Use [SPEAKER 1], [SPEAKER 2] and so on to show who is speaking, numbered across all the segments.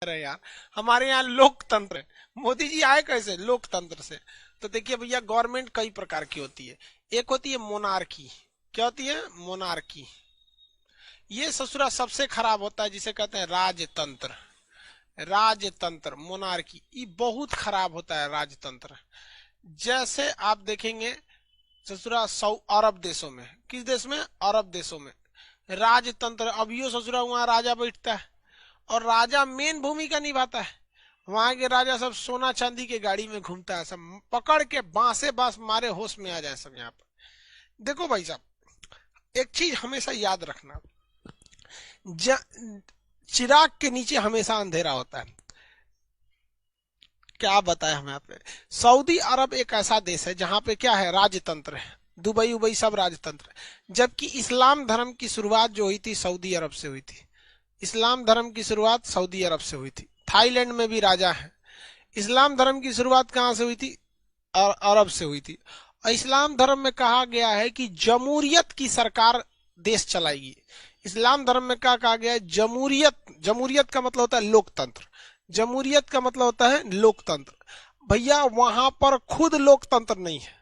[SPEAKER 1] रहे यार, हमारे यहाँ लोकतंत्र है। मोदी जी आए कैसे? लोकतंत्र से। तो देखिए भैया, गवर्नमेंट कई प्रकार की होती है। एक होती है मोनार्की। क्या होती है? मोनार्की। ये ससुरा सबसे खराब होता है, जिसे कहते हैं राजतंत्र। राजतंत्र, मोनार्की, ये बहुत खराब होता है राजतंत्र। जैसे आप देखेंगे ससुरा अरब देशों में, किस देश में? अरब देशों में राजतंत्र। अब यो ससुरा वहां राजा बैठता है और राजा मेन भूमिका निभाता है। वहां के राजा सब सोना चांदी के गाड़ी में घूमता है, सब पकड़ के बांसे बांस मारे होश में आ जाए सब यहाँ पर। देखो भाई साहब, एक चीज हमेशा याद रखना, चिराग के नीचे हमेशा अंधेरा होता है। क्या बताए हमें आपने? सऊदी अरब एक ऐसा देश है जहां पे क्या है? राजतंत्र है। दुबई उबई सब राजतंत्र है। जबकि इस्लाम धर्म की शुरुआत जो हुई थी सऊदी अरब से हुई थी। इस्लाम धर्म की शुरुआत सऊदी अरब से हुई थी। थाईलैंड में भी राजा है। इस्लाम धर्म की शुरुआत कहां से हुई थी? अरब से हुई थी। और इस्लाम धर्म में कहा गया है कि जमहूरियत की सरकार देश चलाएगी। इस्लाम धर्म में क्या कहा गया है? जमहूरियत। जमहूरियत का मतलब होता है लोकतंत्र। जमहूरियत का मतलब होता है लोकतंत्र। भैया वहां पर खुद लोकतंत्र नहीं है।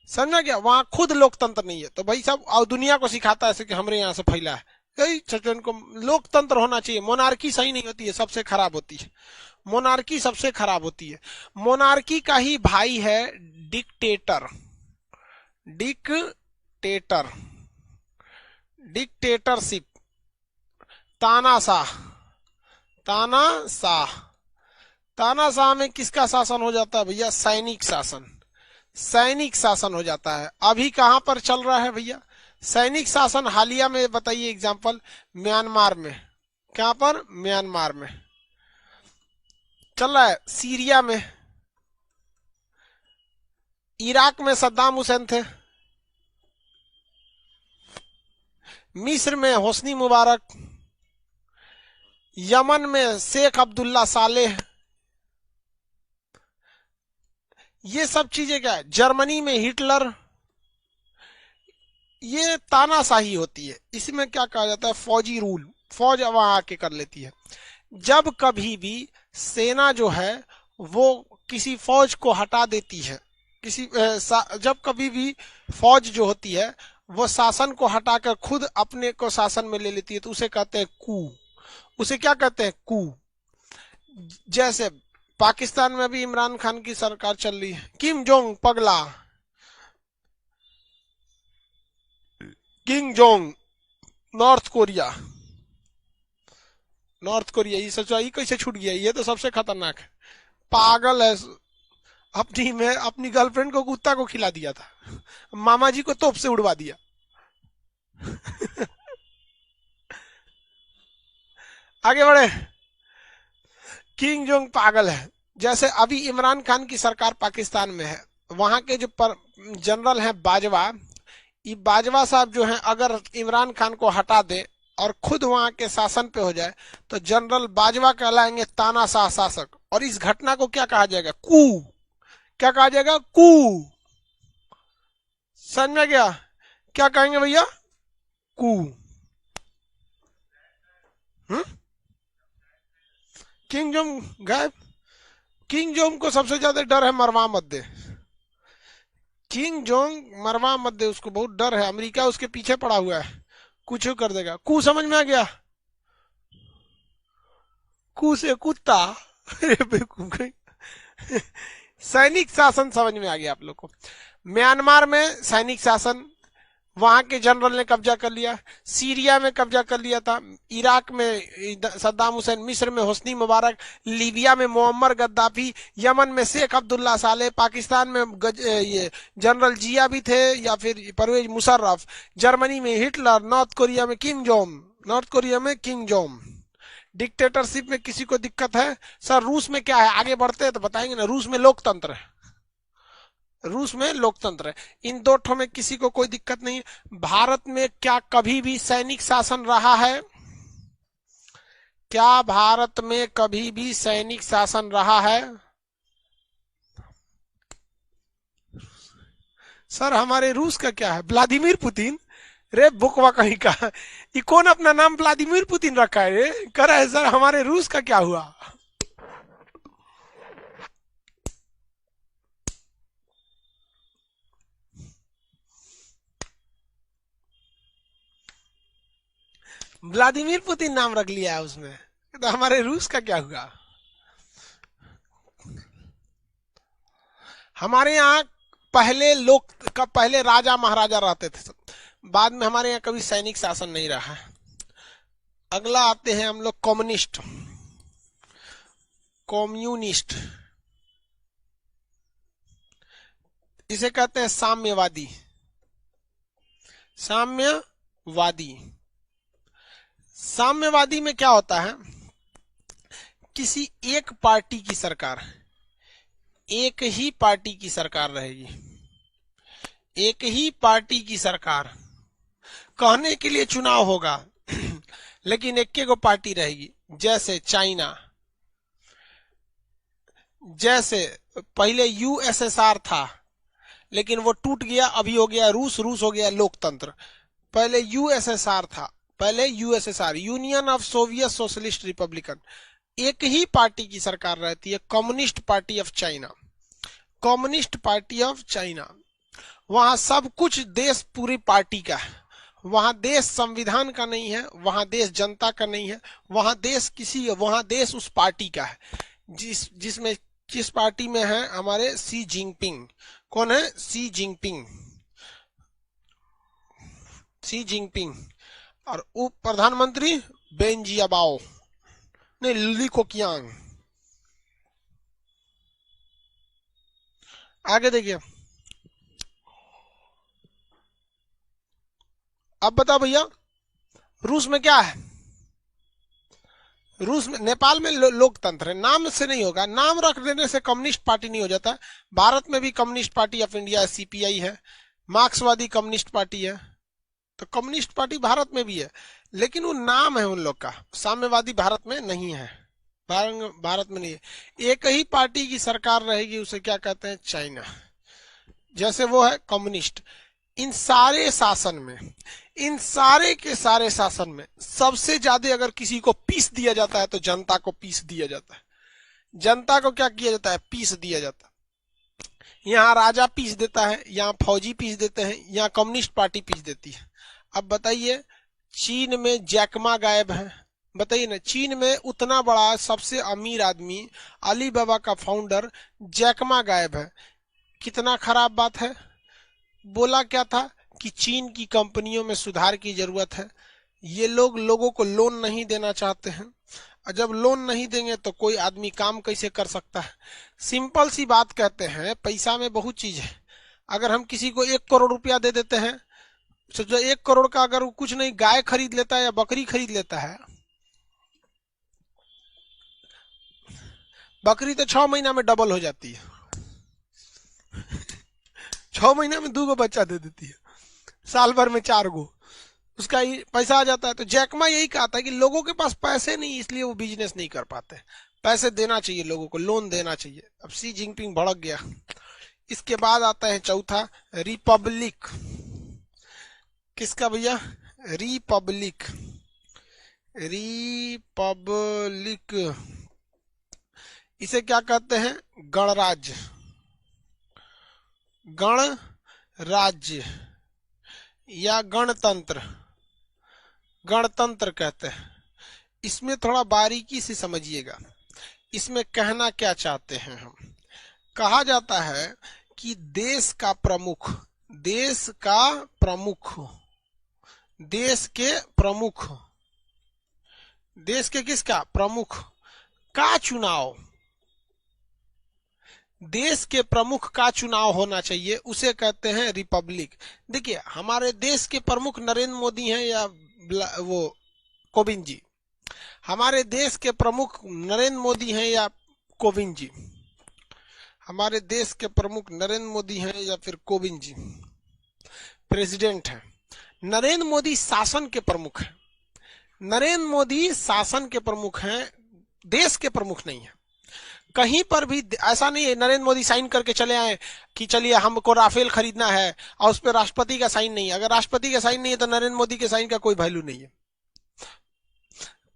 [SPEAKER 1] समझा क्या? वहां खुद लोकतंत्र नहीं है। तो भाई साहब, और दुनिया को सिखाता है ऐसे कि हमारे यहाँ से फैला है। सचिन को लोकतंत्र होना चाहिए। मोनार्की सही नहीं होती है, सबसे खराब होती है। मोनार्की सबसे खराब होती है। मोनार्की का ही भाई है डिक्टेटर। डिक्टेटर, डिक्टेटरशिप, तानाशाह। तानाशाह, तानाशाह में किसका शासन हो जाता है भैया? सैनिक शासन। सैनिक शासन हो जाता है। अभी कहां पर चल रहा है भैया सैनिक शासन? हालिया में बताइए एग्जांपल। म्यांमार में। कहां पर? म्यांमार में चल रहा है। सीरिया में, इराक में सद्दाम हुसैन थे, मिस्र में होस्नी मुबारक, यमन में शेख अब्दुल्ला सालेह। ये सब चीजें क्या है? जर्मनी में हिटलर। ये तानाशाही होती है। इसमें क्या कहा जाता है? फौजी रूल। फौज वहां आके कर लेती है। जब कभी भी सेना जो है वो किसी फौज को हटा देती है, जब कभी भी फौज जो होती है वो शासन को हटाकर खुद अपने को शासन में ले लेती है, तो उसे कहते हैं कू। उसे क्या कहते हैं? कू। जैसे पाकिस्तान में भी इमरान खान की सरकार चल रही है। किम जोंग पगला, king Jong, north Korea. North Korea, ये सोचा ये कैसे छूट गया? ये तो सबसे खतरनाक है। पागल है। अपनी गर्लफ्रेंड को कुत्ता को खिला दिया था। मामा जी को तोप से उड़वा दिया। आगे बढ़े। किंग जोंग पागल है। जैसे अभी इमरान खान की सरकार पाकिस्तान में है, वहां के जो जनरल हैं बाजवा, ये बाजवा साहब जो हैं, अगर इमरान खान को हटा दे और खुद वहां के शासन पे हो जाए तो जनरल बाजवा कहलाएंगे तानाशाह शासक। और इस घटना को क्या कहा जाएगा? कू। क्या कहा जाएगा? कू। समझ में गया? क्या कहेंगे भैया? कू। किंग जोंग गायब। किंग जोंग को सबसे ज्यादा डर है मरवा मत दे। किंग जोंग मरवा मत दे, उसको बहुत डर है। अमेरिका उसके पीछे पड़ा हुआ है, कुछ कर देगा। कू समझ में आ गया? कू से कुत्ता। अरे बेवकूफ कहीं। सैनिक शासन समझ में आ गया आप लोग को? म्यांमार में सैनिक शासन, वहां के जनरल ने कब्जा कर लिया। सीरिया में कब्जा कर लिया था। इराक में सद्दाम हुसैन, मिस्र में होस्नी मुबारक, लीबिया में मोअम्मर गद्दाफी, यमन में शेख अब्दुल्ला साले, पाकिस्तान में ये जनरल जिया भी थे या फिर परवेज मुशर्रफ, जर्मनी में हिटलर, नॉर्थ कोरिया में किम जोंग। नॉर्थ कोरिया में किंग जोंग। डिक्टेटरशिप में किसी को दिक्कत है? सर रूस में क्या है? आगे बढ़ते हैं तो बताएंगे ना। रूस में लोकतंत्र है। रूस में लोकतंत्र है। इन दो ठों में किसी को कोई दिक्कत नहीं है। भारत में क्या कभी भी सैनिक शासन रहा है? क्या भारत में कभी भी सैनिक शासन रहा है? सर हमारे रूस का क्या है? Vladimir Putin. रे बुकवा कहीं का, ये कौन अपना नाम व्लादिमीर पुतिन रखा है रे? कर रहा है सर, हमारे रूस का क्या हुआ? व्लादिमीर पुतिन नाम रख लिया है उसमें, तो हमारे रूस का क्या हुआ? हमारे यहाँ पहले लोग का पहले राजा महाराजा रहते थे, बाद में हमारे यहाँ कभी सैनिक शासन नहीं रहा है। अगला आते हैं हम लोग कम्युनिस्ट। कम्युनिस्ट इसे कहते हैं साम्यवादी। साम्यवादी, साम्यवादी में क्या होता है, किसी एक पार्टी की सरकार, एक ही पार्टी की सरकार रहेगी, एक ही पार्टी की सरकार, कहने के लिए चुनाव होगा लेकिन एक को पार्टी रहेगी। जैसे चाइना, जैसे पहले यूएसएसआर था लेकिन वो टूट गया, अभी हो गया रूस, रूस हो गया लोकतंत्र। पहले यूएसएसआर था, पहले USSR, union of Soviet socialist Republican, एक ही पार्टी की सरकार रहती है, communist party of China. Communist party of China, वहां सब कुछ देश पूरी पार्टी का है, वहां देश संविधान का नहीं है, वहां देश जनता का नहीं है, वहां देश उस पार्टी का है जिसमें किस पार्टी में है हमारे सी जिनपिंग। कौन है? सी जिनपिंग। सी जिनपिंग। और उप प्रधानमंत्री बेन जियाबाओ, नहीं ली कोकियांग। आगे देखिए, अब बताओ भैया रूस में क्या है? रूस में, नेपाल में लोकतंत्र है, नाम से नहीं होगा, नाम रख देने से कम्युनिस्ट पार्टी नहीं हो जाता। भारत में भी communist party of India CPI है, मार्क्सवादी कम्युनिस्ट पार्टी है, तो कम्युनिस्ट पार्टी भारत में भी है, लेकिन वो नाम है उन लोग का। साम्यवादी भारत में नहीं है, भारत में नहीं है। एक ही पार्टी की सरकार रहेगी, उसे क्या कहते हैं? चाइना। जैसे वो है कम्युनिस्ट। इन सारे शासन में, इन सारे के सारे शासन में सबसे ज्यादा अगर किसी को पीस दिया जाता है तो जनता को पीस दिया जाता है। जनता को क्या किया जाता है? पीस दिया जाता है। यहाँ राजा पीस देता है, यहाँ फौजी पीस देते हैं, यहाँ कम्युनिस्ट पार्टी पीस देती है। अब बताइए, चीन में जैकमा गायब है, बताइए ना, चीन में उतना बड़ा सबसे अमीर आदमी अली बाबा का फाउंडर जैकमा गायब है। कितना खराब बात है। बोला क्या था कि चीन की कंपनियों में सुधार की जरूरत है, ये लोगों को लोन नहीं देना चाहते हैं, और जब लोन नहीं देंगे तो कोई आदमी काम कैसे कर सकता है? सिंपल सी बात कहते हैं, पैसा में बहुत चीज है। अगर हम किसी को 1 करोड़ रुपया दे देते हैं, सोचो 1 करोड़ का अगर वो कुछ नहीं गाय खरीद लेता है या बकरी खरीद लेता है, बकरी तो 6 महीना में डबल हो जाती है, 6 महीना में 2 बच्चा दे देती है, साल भर में 4 उसका ही पैसा आ जाता है। तो जैकमा यही कहा था कि लोगों के पास पैसे नहीं, इसलिए वो बिजनेस नहीं कर पाते। पैसे देना चाहिए लोगों को, लोन देना चाहिए। अब सी जिनपिंग भड़क गया। इसके बाद आता है चौथा, रिपब्लिक। किसका भैया? रिपब्लिक। रिपब्लिक इसे क्या कहते हैं? गणराज्य। गणराज्य या गणतंत्र, गणतंत्र कहते हैं। इसमें थोड़ा बारीकी से समझिएगा, इसमें कहना क्या चाहते हैं हम। कहा जाता है कि देश का प्रमुख, देश का प्रमुख, देश के प्रमुख, देश के किसका? प्रमुख का चुनाव, देश के प्रमुख का चुनाव होना चाहिए, उसे कहते हैं रिपब्लिक। देखिए, हमारे देश के प्रमुख नरेंद्र मोदी हैं या वो कोविंद जी? हमारे देश के प्रमुख नरेंद्र मोदी हैं या कोविंद जी? हमारे देश के प्रमुख नरेंद्र मोदी हैं या फिर कोविंद जी प्रेसिडेंट हैं? नरेंद्र मोदी शासन के प्रमुख हैं, नरेंद्र मोदी शासन के प्रमुख हैं, देश के प्रमुख नहीं है। कहीं पर भी ऐसा नहीं है नरेंद्र मोदी साइन करके चले आए कि चलिए हमको राफेल खरीदना है और उस पर राष्ट्रपति का साइन नहीं है। अगर राष्ट्रपति का साइन नहीं है तो नरेंद्र मोदी के साइन का कोई वैल्यू नहीं है।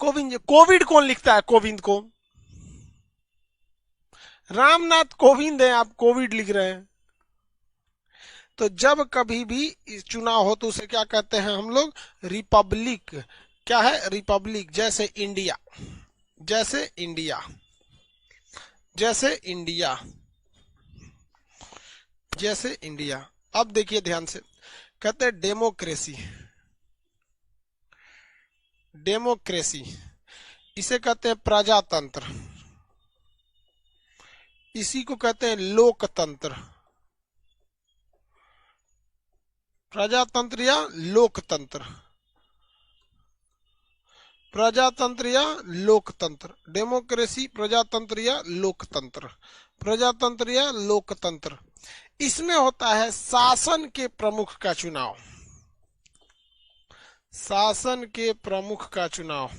[SPEAKER 1] कोविड कौन लिखता है? कोविंद को, रामनाथ कोविंद है, आप कोविड लिख रहे हैं। तो जब कभी भी चुनाव हो तो उसे क्या कहते हैं हम लोग? रिपब्लिक। क्या है? रिपब्लिक। जैसे इंडिया, जैसे इंडिया, जैसे इंडिया, जैसे इंडिया। अब देखिए ध्यान से, कहते हैं डेमोक्रेसी। डेमोक्रेसी इसे कहते हैं प्रजातंत्र, इसी को कहते हैं लोकतंत्र। प्रजातंत्र या लोकतंत्र, प्रजातंत्र या लोकतंत्र। डेमोक्रेसी, प्रजातंत्र या लोकतंत्र, प्रजातंत्र या लोकतंत्र। इसमें होता है शासन के प्रमुख का चुनाव, शासन के प्रमुख का चुनाव।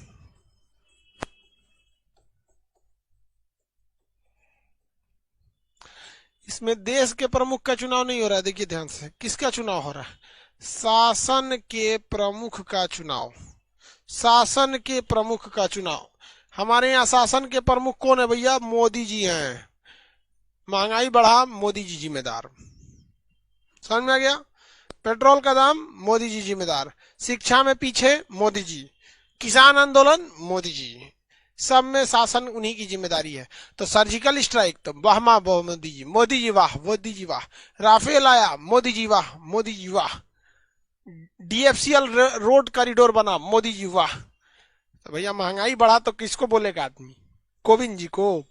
[SPEAKER 1] इसमें देश के प्रमुख का चुनाव नहीं हो रहा है। देखिए ध्यान से, किसका चुनाव हो रहा है? शासन के प्रमुख का चुनाव, शासन के प्रमुख का चुनाव। हमारे यहाँ शासन के प्रमुख कौन है भैया? मोदी जी हैं। महंगाई बढ़ा, मोदी जी जिम्मेदार। समझ में आ गया? पेट्रोल का दाम, मोदी जी जिम्मेदार। शिक्षा में पीछे, मोदी जी। किसान आंदोलन, मोदी जी। सब में शासन उन्हीं की जिम्मेदारी है। तो सर्जिकल स्ट्राइक तो वाह मोदी जी, मोदी जी वाह, मोदी जी वाह। राफेल आया, मोदी जी वाह, मोदी जी वाह। डीएफसीएल रोड कॉरिडोर बना, मोदी जी वाह। तो भैया महंगाई बढ़ा तो किसको बोलेगा आदमी? कोविंद जी को,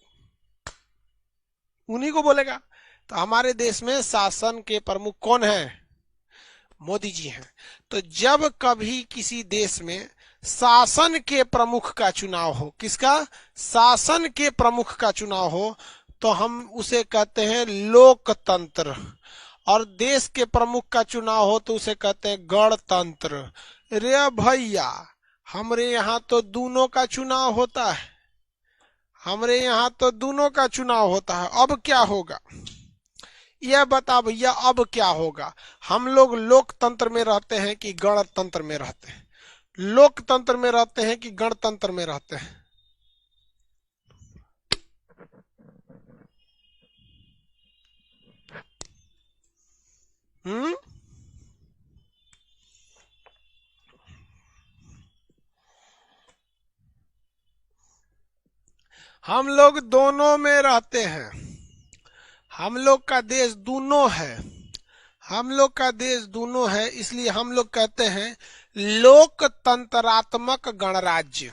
[SPEAKER 1] उन्हीं को बोलेगा। तो हमारे देश में शासन के प्रमुख कौन है? मोदी जी हैं। तो जब कभी किसी देश में शासन के प्रमुख का चुनाव हो, किसका? शासन के प्रमुख का चुनाव हो, तो हम उसे कहते हैं लोकतंत्र। और देश के प्रमुख का चुनाव हो तो उसे कहते हैं गणतंत्र। रे भैया, हमरे यहाँ तो दोनों का चुनाव होता है, हमरे यहाँ तो दोनों का चुनाव होता है। अब क्या होगा यह बता भैया, अब क्या होगा? हम लोग लोकतंत्र में रहते हैं कि गणतंत्र में रहते हैं? लोकतंत्र में रहते हैं कि गणतंत्र में रहते हैं? हम लोग दोनों में रहते हैं। हम लोग का देश दोनों है, हम लोग का देश दोनों है, इसलिए हम लोग कहते हैं लोकतंत्रात्मक गणराज्य।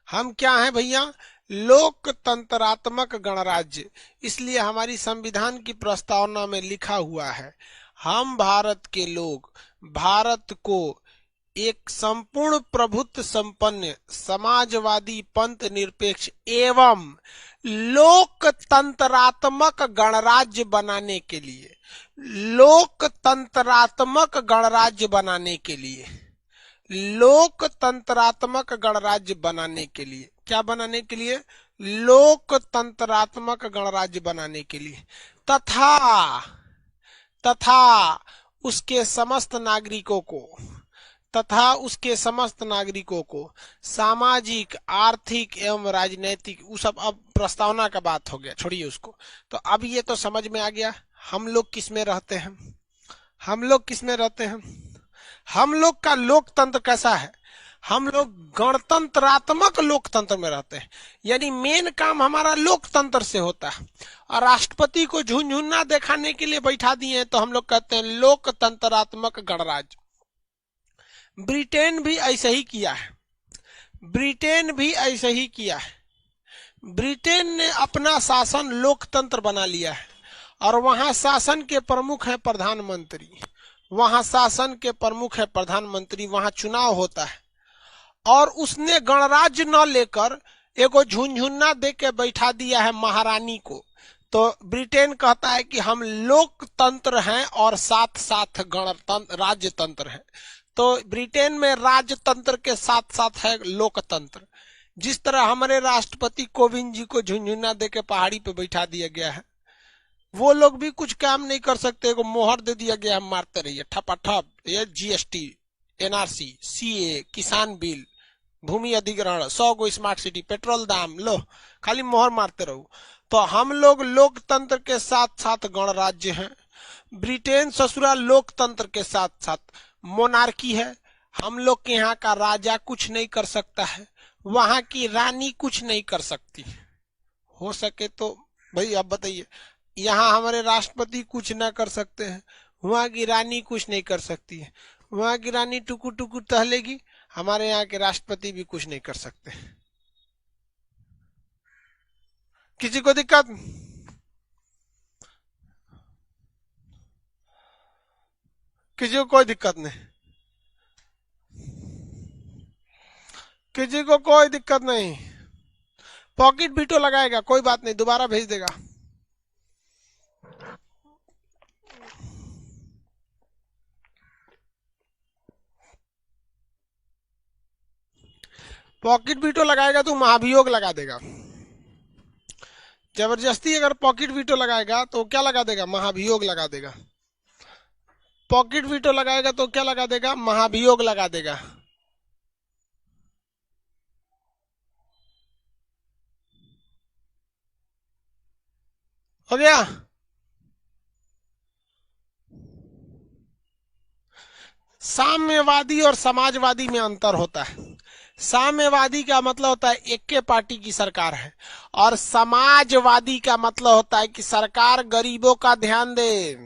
[SPEAKER 1] हम क्या हैं भैया? लोकतंत्रात्मक गणराज्य। इसलिए हमारी संविधान की प्रस्तावना में लिखा हुआ है, हम भारत के लोग भारत को एक संपूर्ण प्रभुत्व संपन्न समाजवादी पंथ निरपेक्ष एवं लोकतंत्रात्मक गणराज्य बनाने के लिए, लोकतंत्रात्मक गणराज्य बनाने के लिए, लोकतंत्रात्मक गणराज्य बनाने के लिए, क्या बनाने के लिए? लोकतंत्रात्मक गणराज्य बनाने के लिए, तथा उसके समस्त नागरिकों को, तथा उसके समस्त नागरिकों को सामाजिक, आर्थिक एवं राजनीतिक, वो सब अब प्रस्तावना का बात हो गया, छोड़िए उसको। तो अब ये तो समझ में आ गया हम लोग किस में रहते हैं, हम लोग किस में रहते हैं, हम लोग का लोकतंत्र कैसा है। हम लोग गणतंत्रात्मक लोकतंत्र में रहते हैं, यानी मेन काम हमारा लोकतंत्र से होता है। और राष्ट्रपति को झुनझुना दिखाने के लिए बैठा दिए तो हम लोग कहते हैं लोकतंत्रात्मक गणराज्य। ब्रिटेन भी ऐसे ही किया है, ब्रिटेन भी ऐसे ही किया है। ब्रिटेन ने अपना शासन लोकतंत्र बना लिया है और वहां शासन के प्रमुख है प्रधानमंत्री, वहां शासन के प्रमुख है प्रधानमंत्री, वहां चुनाव होता है। और उसने गणराज्य न लेकर एगो झुनझुना दे के बैठा दिया है महारानी को। तो ब्रिटेन कहता है कि हम लोकतंत्र हैं और साथ साथ गणतंत्र, राजतंत्र है। तो ब्रिटेन में राजतंत्र के साथ साथ है लोकतंत्र। जिस तरह हमारे राष्ट्रपति कोविंद जी को झुनझुना दे के पहाड़ी पे बैठा दिया गया है, वो लोग भी कुछ काम नहीं कर सकते, को मोहर दे दिया गया, हम मारते रहिए ठपाठप, ये जीएसटी, एनआरसी, सीए, किसान बिल, भूमि अधिग्रहण, 100 गो स्मार्ट सिटी, पेट्रोल दाम, लो खाली मोहर मारते रहो। तो हम लोग लोकतंत्र के साथ साथ गणराज्य हैं। ब्रिटेन ससुरा लोकतंत्र के साथ साथ मोनार्की है। हम लोग के यहाँ का राजा कुछ नहीं कर सकता है, वहां की रानी कुछ नहीं कर सकती। हो सके तो भाई आप बताइए, यहाँ हमारे राष्ट्रपति कुछ ना कर सकते हैं, वहां की रानी कुछ नहीं कर सकती है। वहां की रानी टुकुर टुकुर टहलेगी, हमारे यहाँ के राष्ट्रपति भी कुछ नहीं कर सकते। किसी को दिक्कत? किसी को कोई दिक्कत नहीं, किसी को कोई दिक्कत नहीं। पॉकेट वीटो लगाएगा, कोई बात नहीं, दोबारा भेज देगा। पॉकेट वीटो लगाएगा तो महाभियोग लगा देगा। जबरदस्ती अगर पॉकेट वीटो लगाएगा तो क्या लगा देगा? महाभियोग लगा देगा। पॉकेट वीटो लगाएगा तो क्या लगा देगा? महाभियोग लगा देगा। हो गया? साम्यवादी और समाजवादी में अंतर होता है। साम्यवादी का मतलब होता है एक के पार्टी की सरकार है, और समाजवादी का मतलब होता है कि सरकार गरीबों का ध्यान दे,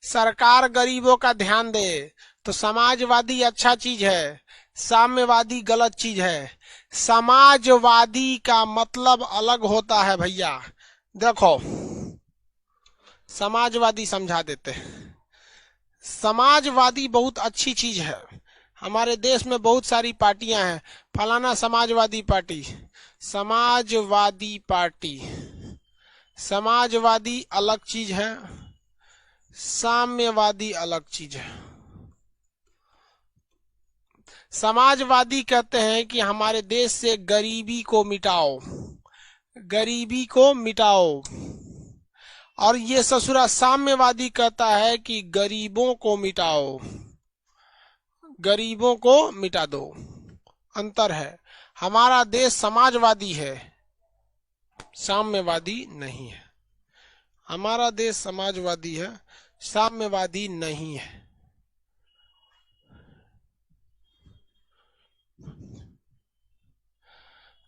[SPEAKER 1] सरकार गरीबों का ध्यान दे। तो समाजवादी अच्छा चीज है, साम्यवादी गलत चीज है। समाजवादी का मतलब अलग होता है भैया। देखो, समाजवादी समझा देते हैं। समाजवादी बहुत अच्छी चीज है। हमारे देश में बहुत सारी पार्टियां हैं, फलाना समाजवादी पार्टी, समाजवादी पार्टी। समाजवादी अलग चीज है, साम्यवादी अलग चीज है। समाजवादी कहते हैं कि हमारे देश से गरीबी को मिटाओ, गरीबी को मिटाओ। और ये ससुरा साम्यवादी कहता है कि गरीबों को मिटाओ, गरीबों को मिटा दो। अंतर है। हमारा देश समाजवादी है, साम्यवादी नहीं है। हमारा देश समाजवादी है, साम्यवादी नहीं है।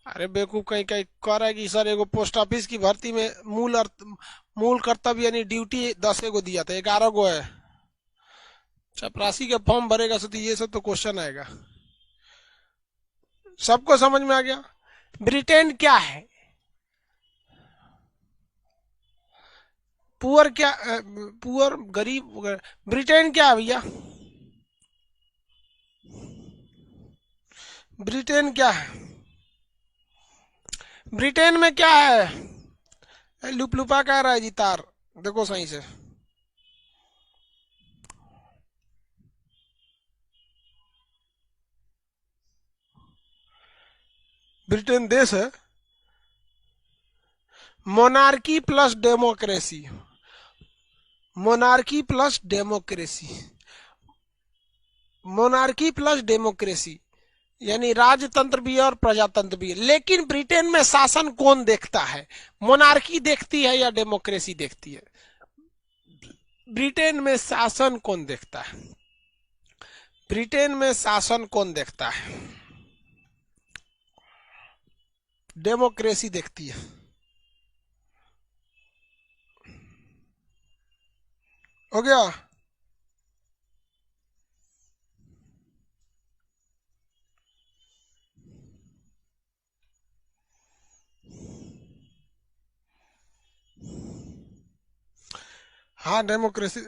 [SPEAKER 1] अरे बेवकूफ कहीं कहीं कह रहा है कि सर एगो पोस्ट ऑफिस की भर्ती में मूल कर्तव्य यानी ड्यूटी 10 गो दिया था, 11 गो है। चपरासी के फॉर्म भरेगा तो ये सब तो क्वेश्चन आएगा। सबको समझ में आ गया? ब्रिटेन क्या है? पुअर क्या? पुअर गरीब। ब्रिटेन क्या है भैया? ब्रिटेन क्या है? ब्रिटेन में क्या है? लुपलुपा कह रहा है जी तार, देखो सही से। ब्रिटेन देश है। Monarchy plus democracy, monarchy plus democracy, monarchy plus democracy यानी राजतंत्र भी है और प्रजातंत्र भी है। लेकिन ब्रिटेन में शासन कौन देखता है? मोनार्की देखती है या डेमोक्रेसी देखती है? ब्रिटेन में शासन कौन देखता है? ब्रिटेन में शासन कौन देखता है? डेमोक्रेसी देखती है। हो गया? हाँ डेमोक्रेसी।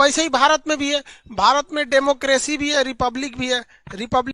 [SPEAKER 1] वैसे ही भारत में भी है। भारत में डेमोक्रेसी भी है, रिपब्लिक भी है। रिपब्लिक